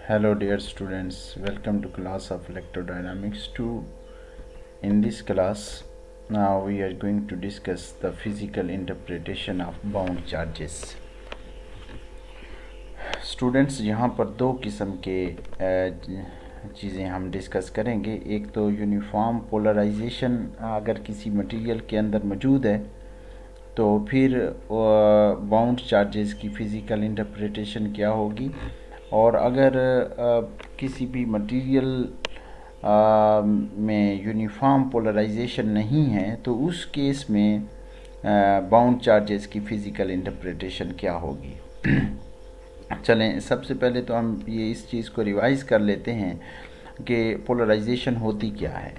Hello dear students, welcome to class of electrodynamics 2. In this class, now we are going to discuss the physical interpretation of bound charges. Students, यहाँ पर दो किस्म के चीज़ें हम discuss करेंगे. एक तो यूनिफॉर्म पोलराइजेशन अगर किसी मटेरियल के अंदर मौजूद है तो फिर बाउंड चार्जेस की फ़िज़िकल इंटरप्रिटेशन क्या होगी, और अगर किसी भी मटेरियल में यूनिफॉर्म पोलराइजेशन नहीं है तो उस केस में बाउंड चार्जेस की फ़िज़िकल इंटरप्रिटेशन क्या होगी. चलें, सबसे पहले तो हम ये इस चीज़ को रिवाइज़ कर लेते हैं कि पोलराइजेशन होती क्या है.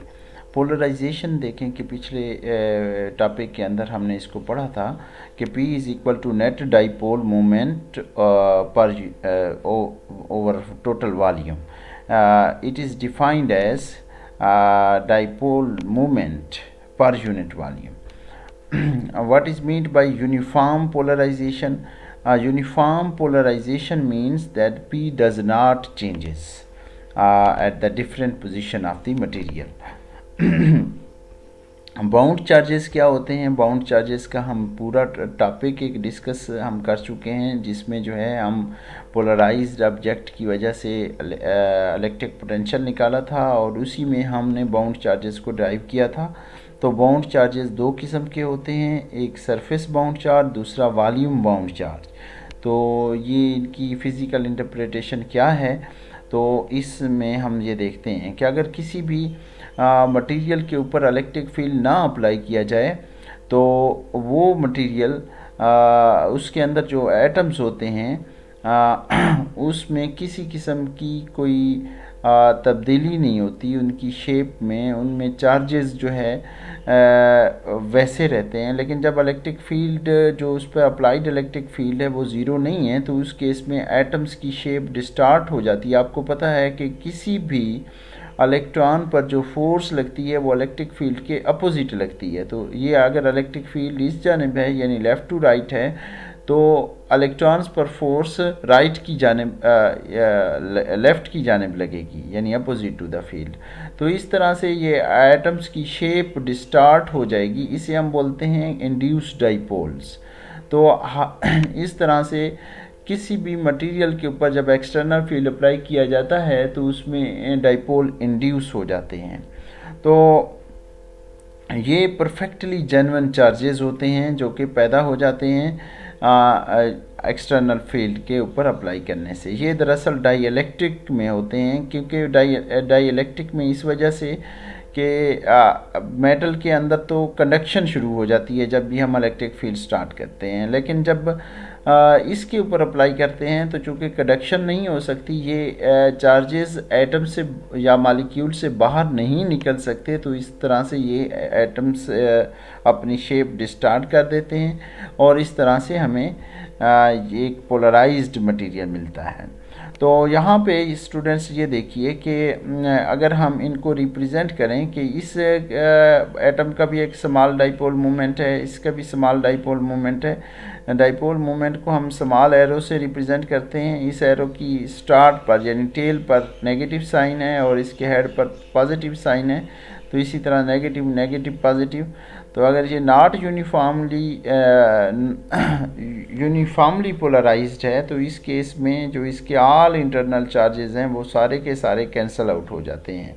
पोलराइजेशन देखें कि पिछले टॉपिक के अंदर हमने इसको पढ़ा था कि P is equal to net dipole moment per over total volume. It is defined as dipole moment per unit volume. What is meant by uniform polarization? Uniform polarization means that P does not changes at the different position of the material. Bound charges क्या होते हैं? Bound charges का हम पूरा topic एक discuss हम कर चुके हैं, जिसमें जो है हम पोलराइज्ड ऑब्जेक्ट की वजह से इलेक्ट्रिक पोटेंशियल निकाला था और उसी में हमने बाउंड चार्जेस को ड्राइव किया था. तो बाउंड चार्जेस दो किस्म के होते हैं, एक सरफेस बाउंड चार्ज, दूसरा वॉल्यूम बाउंड चार्ज. तो ये इनकी फ़िज़िकल इंटरप्रिटेशन क्या है, तो इसमें हम ये देखते हैं कि अगर किसी भी मटेरियल के ऊपर इलेक्ट्रिक फील्ड ना अप्लाई किया जाए तो वो मटेरियल उसके अंदर जो एटम्स होते हैं उसमें किसी किस्म की कोई तब्दीली नहीं होती उनकी शेप में, उनमें चार्जेस जो है वैसे रहते हैं. लेकिन जब इलेक्ट्रिक फील्ड जो उस पर अप्लाइड इलेक्ट्रिक फील्ड है वो ज़ीरो नहीं है तो उस केस में एटम्स की शेप डिस्टार्ट हो जाती है. आपको पता है कि किसी भी इलेक्ट्रॉन पर जो फोर्स लगती है वो इलेक्ट्रिक फील्ड के अपोजिट लगती है. तो ये अगर इलेक्ट्रिक फील्ड इस जानिब है यानी लेफ़्ट टू राइट है तो इलेक्ट्रॉन्स पर फोर्स राइट की जानिब लेफ़्ट की जानिब लगेगी यानी अपोजिट टू द फील्ड. तो इस तरह से ये एटम्स की शेप डिस्टार्ट हो जाएगी. इसे हम बोलते हैं इंड्यूस्ड डाइपोल्स. तो इस तरह से किसी भी मटेरियल के ऊपर जब एक्सटर्नल फील्ड अप्लाई किया जाता है तो उसमें डाइपोल इंड्यूस हो जाते हैं. तो ये परफेक्टली जेन्युइन चार्जेस होते हैं जो कि पैदा हो जाते हैं एक्सटर्नल फील्ड के ऊपर अप्लाई करने से. ये दरअसल डाई में होते हैं, क्योंकि डाई में इस वजह से कि मेटल के अंदर तो कंडक्शन शुरू हो जाती है जब भी हम इलेक्ट्रिक फील्ड स्टार्ट करते हैं, लेकिन जब इसके ऊपर अप्लाई करते हैं तो चूँकि कंडक्शन नहीं हो सकती, ये चार्जेस एटम से या मॉलिक्यूल से बाहर नहीं निकल सकते, तो इस तरह से ये एटम्स अपनी शेप डिस्टार्ट कर देते हैं और इस तरह से हमें एक पोलराइज्ड मटेरियल मिलता है. तो यहाँ पे स्टूडेंट्स ये देखिए कि अगर हम इनको रिप्रेजेंट करें कि इस एटम का भी एक स्मॉल डाइपोल मोमेंट है, इसका भी स्मॉल डाइपोल मोमेंट है. डाइपोल मोमेंट को हम स्मॉल एरो से रिप्रेजेंट करते हैं. इस एरो की स्टार्ट पर यानी टेल पर नेगेटिव साइन है और इसके हेड पर पॉजिटिव साइन है. तो इसी तरह नेगेटिव नेगेटिव पॉजिटिव. तो अगर ये नॉट यूनिफॉर्मली पोलराइज्ड है तो इस केस में जो इसके ऑल इंटरनल चार्जेस हैं वो सारे के सारे कैंसल आउट हो जाते हैं.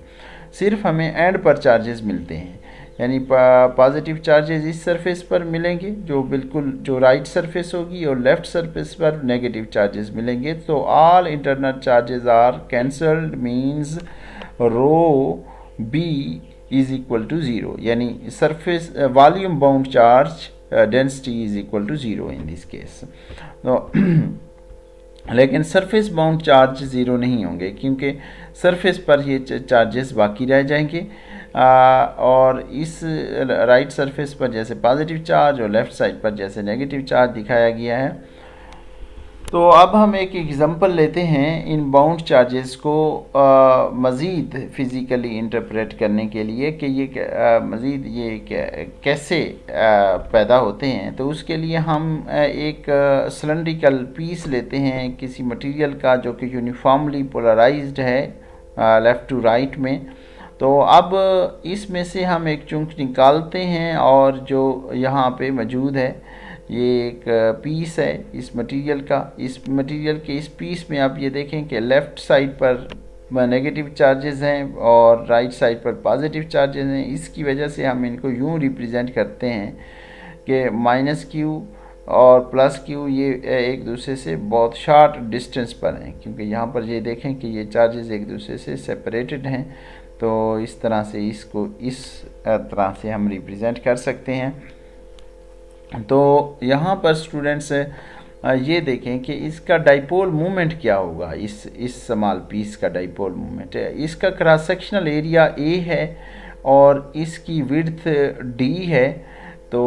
सिर्फ हमें एंड पर चार्जेस मिलते हैं, यानी पॉजिटिव चार्जेस इस सरफेस पर मिलेंगे जो बिल्कुल जो राइट सरफेस होगी और लेफ़्ट सरफेस पर नेगेटिव चार्जेस मिलेंगे. तो all internal charges are cancelled means rho B is equal to zero, यानी surface volume bound charge density is equal to zero in this case. तो लेकिन सरफेस बाउंड चार्ज ज़ीरो नहीं होंगे क्योंकि surface पर ये चार्जेस बाकी रह जाएंगे और इस राइट सरफेस पर जैसे पॉजिटिव चार्ज और लेफ़्ट साइड पर जैसे नेगेटिव चार्ज दिखाया गया है. तो अब हम एक एग्जांपल लेते हैं इन बाउंड चार्जेस को मज़ीद फ़िज़िकली इंटरप्रेट करने के लिए कि ये मज़ीद ये कैसे पैदा होते हैं। तो उसके लिए हम एक सिलेंड्रिकल पीस लेते हैं किसी मटेरियल का जो कि यूनिफॉर्मली पोलराइज्ड है लेफ़्ट टू राइट में। तो अब इसमें से हम एक चुंक निकालते हैं और जो यहाँ पे मौजूद है ये एक पीस है इस मटेरियल का। इस मटेरियल के इस पीस में आप ये देखें कि लेफ़्ट साइड पर नेगेटिव चार्जेस हैं और राइट साइड पर पॉजिटिव चार्जेस हैं। इसकी वजह से हम इनको यूँ रिप्रेजेंट करते हैं कि माइनस क्यू और प्लस क्यू ये एक दूसरे से बहुत शॉर्ट डिस्टेंस पर हैं, क्योंकि यहाँ पर ये देखें कि ये चार्जेस एक दूसरे से सेपरेटेड हैं। तो इस तरह से इसको इस तरह से हम रिप्रेजेंट कर सकते हैं। तो यहाँ पर स्टूडेंट्स ये देखें कि इसका डाइपोल मूवमेंट क्या होगा। इस स्मॉल पीस का डाइपोल मूवमेंट है, इसका क्रॉस सेक्शनल एरिया ए है और इसकी विड्थ डी है। तो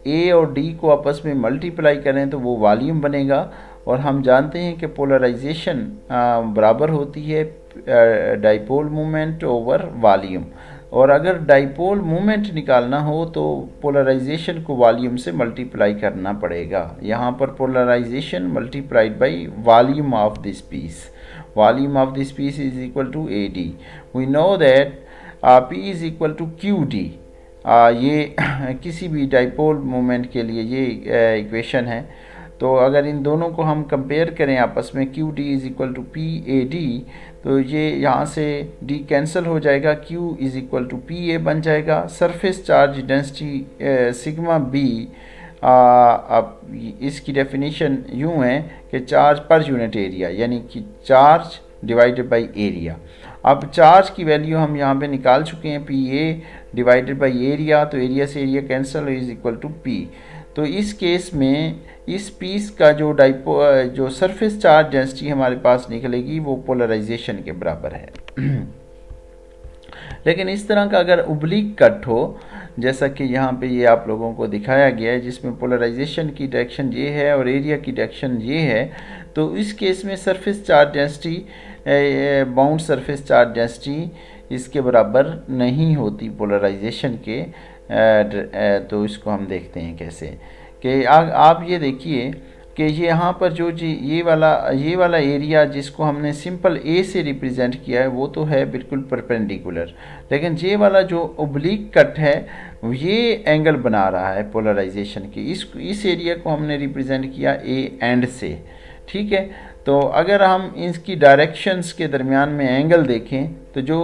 ए और डी को आपस में मल्टीप्लाई करें तो वो वॉल्यूम बनेगा। और हम जानते हैं कि पोलराइजेशन बराबर होती है डाइपोल मूवमेंट ओवर वॉल्यूम। और अगर डाइपोल मूवमेंट निकालना हो तो पोलराइजेशन को वॉल्यूम से मल्टीप्लाई करना पड़ेगा। यहाँ पर polarisation multiplied by volume of this piece. Volume of this piece is equal to A D. We know that P is equal to Q D. ये किसी भी डाइपोल मूवमेंट के लिए ये इक्वेशन है। तो अगर इन दोनों को हम कंपेयर करें आपस में, Q D is equal to P A D, तो ये यहाँ से डी कैंसिल हो जाएगा, Q is equal to P A बन जाएगा। Surface charge density sigma B, अब इसकी डेफिनेशन यूँ है कि चार्ज पर यूनिट एरिया, यानी कि चार्ज डिवाइडेड बाई एरिया। अब चार्ज की वैल्यू हम यहाँ पे निकाल चुके हैं, P A divided by area. तो एरिया से area cancel is equal to P. तो इस केस में इस पीस का जो सरफेस चार्ज डेंसिटी हमारे पास निकलेगी वो पोलराइजेशन के बराबर है। लेकिन इस तरह का अगर उब्लिक कट हो, जैसा कि यहाँ पे ये आप लोगों को दिखाया गया है, जिसमें पोलराइजेशन की डायरेक्शन ये है और एरिया की डायरेक्शन ये है, तो इस केस में surface charge density, bound surface charge density इसके बराबर नहीं होती पोलराइजेशन के। तो इसको हम देखते हैं कैसे कि आप ये देखिए कि ये यहाँ पर जो जी ये वाला एरिया जिसको हमने सिंपल ए से रिप्रेजेंट किया है वो तो है बिल्कुल परपेंडिकुलर, लेकिन ये वाला जो ओब्लिक कट है ये एंगल बना रहा है पोलराइजेशन की। इस एरिया को हमने रिप्रेजेंट किया ए एंड से, ठीक है। तो अगर हम इसकी डायरेक्शंस के दरमियान में एंगल देखें तो जो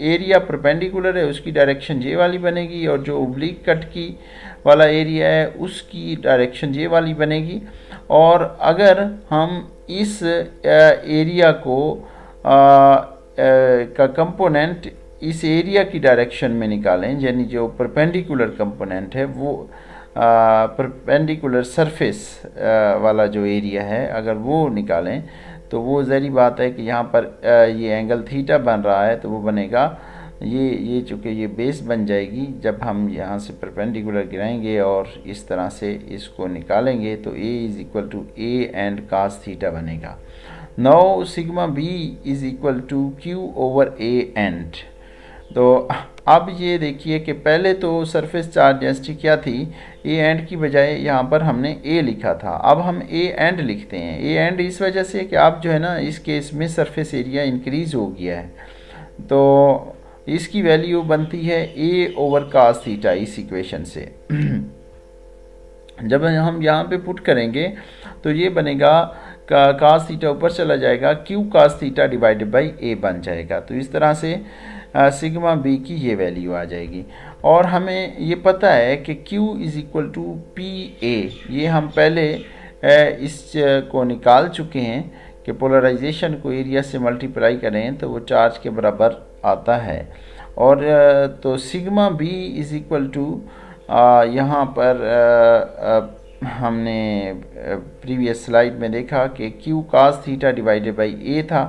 एरिया परपेंडिकुलर है उसकी डायरेक्शन ये वाली बनेगी और जो ओब्लिक कट की वाला एरिया है उसकी डायरेक्शन ये वाली बनेगी। और अगर हम इस एरिया को का कंपोनेंट इस एरिया की डायरेक्शन में निकालें, यानी जो परपेंडिकुलर कंपोनेंट है वो परपेंडिकुलर सरफेस वाला जो एरिया है अगर वो निकालें तो वो ज़ाहिर बात है कि यहाँ पर ये एंगल थीटा बन रहा है, तो वो बनेगा ये चूँकि ये बेस बन जाएगी। जब हम यहाँ से परपेंडिकुलर गिराएंगे और इस तरह से इसको निकालेंगे तो a is equal to A and cos theta बनेगा। Now sigma b is equal to q over a and. तो अब ये देखिए कि पहले तो सरफेस चार्ज डेंसिटी क्या थी, ए एंड की बजाय यहाँ पर हमने ए लिखा था, अब हम ए एंड लिखते हैं। ए एंड इस वजह से कि आप जो है ना इस केस में सरफेस एरिया इंक्रीज़ हो गया है, तो इसकी वैल्यू बनती है ए ओवर कास थीटा इस इक्वेशन से। जब हम यहाँ पे पुट करेंगे तो ये बनेगा कास थीटा ऊपर चला जाएगा, Q cos theta divided by A बन जाएगा। तो इस तरह से सिग्मा बी की ये वैल्यू आ जाएगी। और हमें ये पता है कि Q is equal to P A, ये हम पहले इस को निकाल चुके हैं कि पोलराइजेशन को एरिया से मल्टीप्लाई करें तो वो चार्ज के बराबर आता है। और तो sigma B is equal to यहाँ पर हमने प्रीवियस स्लाइड में देखा कि Q cos theta divided by A था।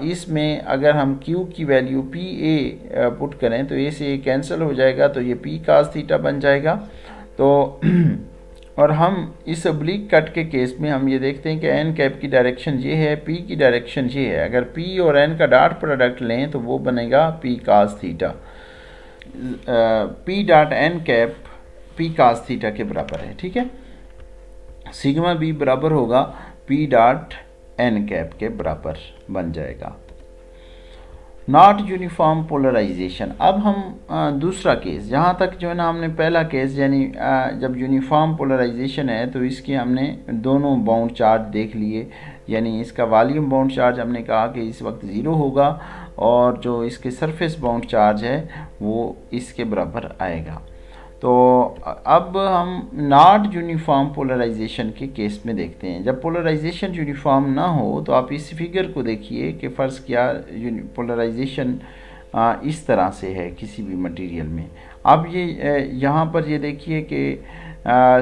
इसमें अगर हम Q की वैल्यू पी ए पुट करें तो ए से ए कैंसिल हो जाएगा, तो ये पी कास थीटा बन जाएगा। तो और हम इस ऑब्लिक कट के केस में हम ये देखते हैं कि एन कैप की डायरेक्शन ये है, पी की डायरेक्शन ये है। अगर पी और एन का डॉट प्रोडक्ट लें तो वो बनेगा P cos theta. P dot N cap P cos theta के बराबर है, ठीक है। सिग्मा बी बराबर होगा पी डॉट एन कैप के बराबर बन जाएगा। Not uniform polarisation. अब हम दूसरा केस, जहाँ तक जो है ना हमने पहला केस यानी जब यूनिफॉर्म पोलराइजेशन है तो इसके हमने दोनों बाउंड चार्ज देख लिए, यानी इसका वॉल्यूम बाउंड चार्ज हमने कहा कि इस वक्त 0 होगा और जो इसके सरफेस बाउंड चार्ज है वो इसके बराबर आएगा। तो अब हम नॉट यूनिफॉर्म पोलराइजेशन के केस में देखते हैं। जब पोलराइजेशन यूनिफॉर्म ना हो तो आप इस फिगर को देखिए कि फ़र्ज़ किया पोलराइजेशन इस तरह से है किसी भी मटेरियल में। अब ये यहाँ पर ये देखिए कि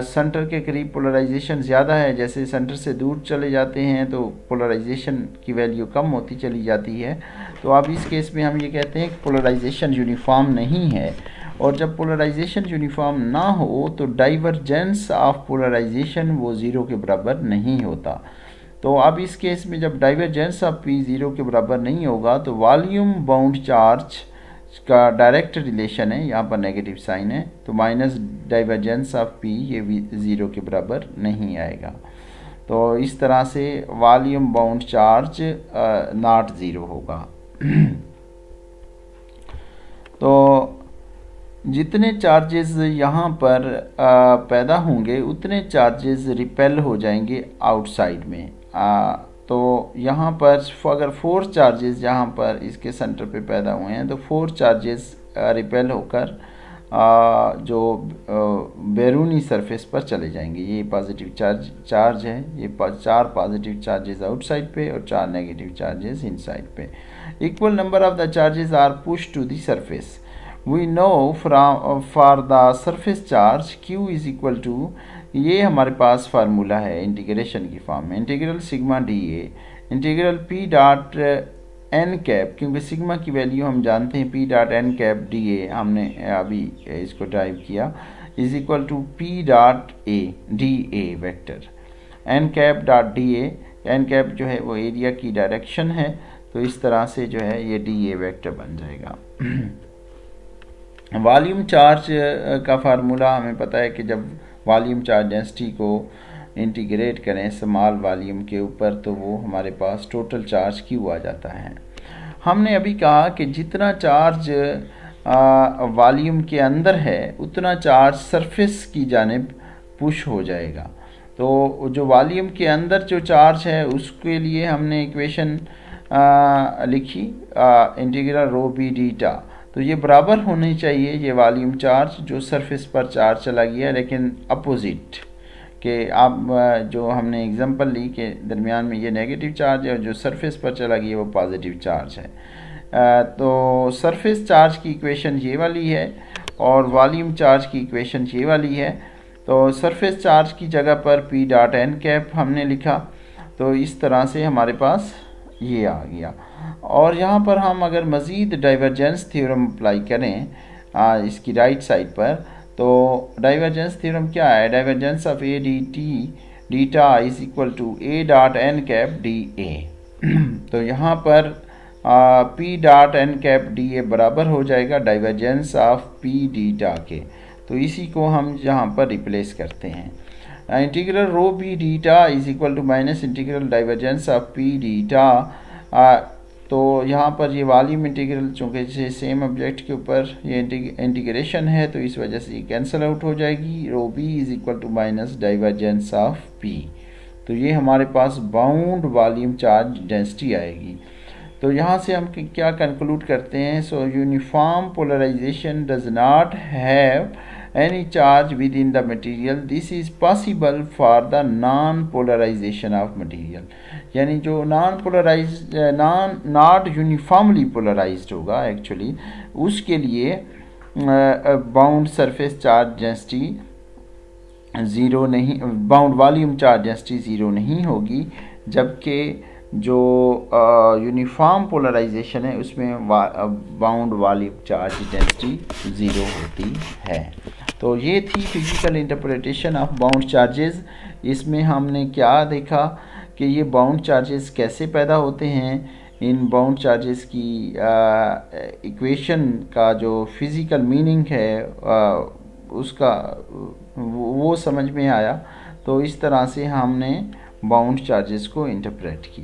सेंटर के करीब पोलराइजेशन ज़्यादा है, जैसे सेंटर से दूर चले जाते हैं तो पोलराइजेशन की वैल्यू कम होती चली जाती है। तो अब इस केस में हम ये कहते हैं कि पोलराइजेशन यूनिफॉर्म नहीं है। और जब पोलराइजेशन यूनिफॉर्म ना हो तो डाइवर्जेंस ऑफ पोलराइजेशन वो 0 के बराबर नहीं होता। तो अब इस केस में जब डाइवर्जेंस ऑफ पी 0 के बराबर नहीं होगा तो वॉल्यूम बाउंड चार्ज का डायरेक्ट रिलेशन है, यहाँ पर नेगेटिव साइन है, तो माइनस डाइवर्जेंस ऑफ पी ये भी 0 के बराबर नहीं आएगा। तो इस तरह से वॉल्यूम बाउंड चार्ज नॉट 0 होगा। तो जितने चार्जेस यहाँ पर पैदा होंगे उतने चार्जेस रिपेल हो जाएंगे आउटसाइड में। तो यहाँ पर अगर 4 चार्जेस यहाँ पर इसके सेंटर पे पैदा हुए हैं तो 4 चार्जेस रिपेल होकर जो बैरूनी सरफेस पर चले जाएंगे। ये पॉजिटिव चार्ज है, ये 4 पॉजिटिव चार्जेस आउटसाइड पे और 4 नेगेटिव चार्जेस इनसाइड पे। Equal number of the charges are push to the surface. We know for the surface charge Q is equal to, ये हमारे पास फार्मूला है इंटीग्रेशन की फॉर्म में, integral sigma D A integral P dot N cap, क्योंकि sigma की value हम जानते हैं, P dot N cap D A हमने अभी इसको ड्राइव किया, is equal to P dot A D A vector N cap dot D A. N cap जो है वो एरिया की डायरेक्शन है, तो इस तरह से जो है ये डी ए वेक्टर बन जाएगा। वॉल्यूम चार्ज का फार्मूला हमें पता है कि जब वॉल्यूम चार्ज डेंसिटी को इंटीग्रेट करें स्मॉल वॉल्यूम के ऊपर तो वो हमारे पास टोटल चार्ज क्यू आ जाता है। हमने अभी कहा कि जितना चार्ज वॉल्यूम के अंदर है उतना चार्ज सरफेस की जानिब पुश हो जाएगा। तो जो वॉल्यूम के अंदर जो चार्ज है उसके लिए हमने इक्वेशन लिखी इंटीग्रल रो बी डीटा, तो ये बराबर होनी चाहिए ये वॉल्यूम चार्ज जो सरफेस पर चार्ज चला गया, लेकिन अपोजिट के आप जो हमने एग्जांपल ली के दरमियान में ये नेगेटिव चार्ज है और जो सरफेस पर चला गया वो पॉजिटिव चार्ज है। तो सरफेस चार्ज की इक्वेशन ये वाली है और वॉल्यूम चार्ज की इक्वेशन ये वाली है। तो सरफेस चार्ज की जगह पर पी डॉट एन कैप हमने लिखा, तो इस तरह से हमारे पास ये आ गया। और यहाँ पर हम अगर मज़ीद डाइवर्जेंस थ्योरम अप्लाई करें इसकी राइट साइड पर, तो डाइवर्जेंस थ्योरम क्या है, divergence of A D T data is equal to A dot N cap D A. तो यहाँ पर P dot N cap D A बराबर हो जाएगा डाइवर्जेंस ऑफ पी डीटा के, तो इसी को हम यहाँ पर रिप्लेस करते हैं। Integral rho B d tau is equal to minus integral divergence of P d tau. तो यहाँ पर ये वॉल्यूम इंटीग्रल चूँकि सेम ऑब्जेक्ट के ऊपर ये इंटीग्रेशन है तो इस वजह से ये कैंसिल आउट हो जाएगी। Rho B is equal to minus divergence of P, तो ये हमारे पास बाउंड वॉल्यूम चार्ज डेंसिटी आएगी। तो यहाँ से हम क्या कंक्लूड करते हैं, so uniform polarisation does not have any charge within the material. This is possible for the non-polarization of material. यानी जो नॉट यूनिफॉर्मली पोलराइज्ड होगा एक्चुअली उसके लिए बाउंड सरफेस चार्ज डेंसिटी 0 नहीं, बाउंड वॉल्यूम चार्ज डेंसिटी 0 नहीं होगी, जबकि जो यूनिफॉर्म पोलराइजेशन है उसमें बाउंड वाली चार्ज डेंसिटी ज़ीरो होती है। तो ये थी physical interpretation of bound charges. इसमें हमने क्या देखा कि ये बाउंड चार्जेस कैसे पैदा होते हैं, इन बाउंड चार्जेस की इक्वेशन का जो फिज़िकल मीनिंग है उसका वो समझ में आया। तो इस तरह से हमने बाउंड चार्जेस को इंटरप्रेट किया।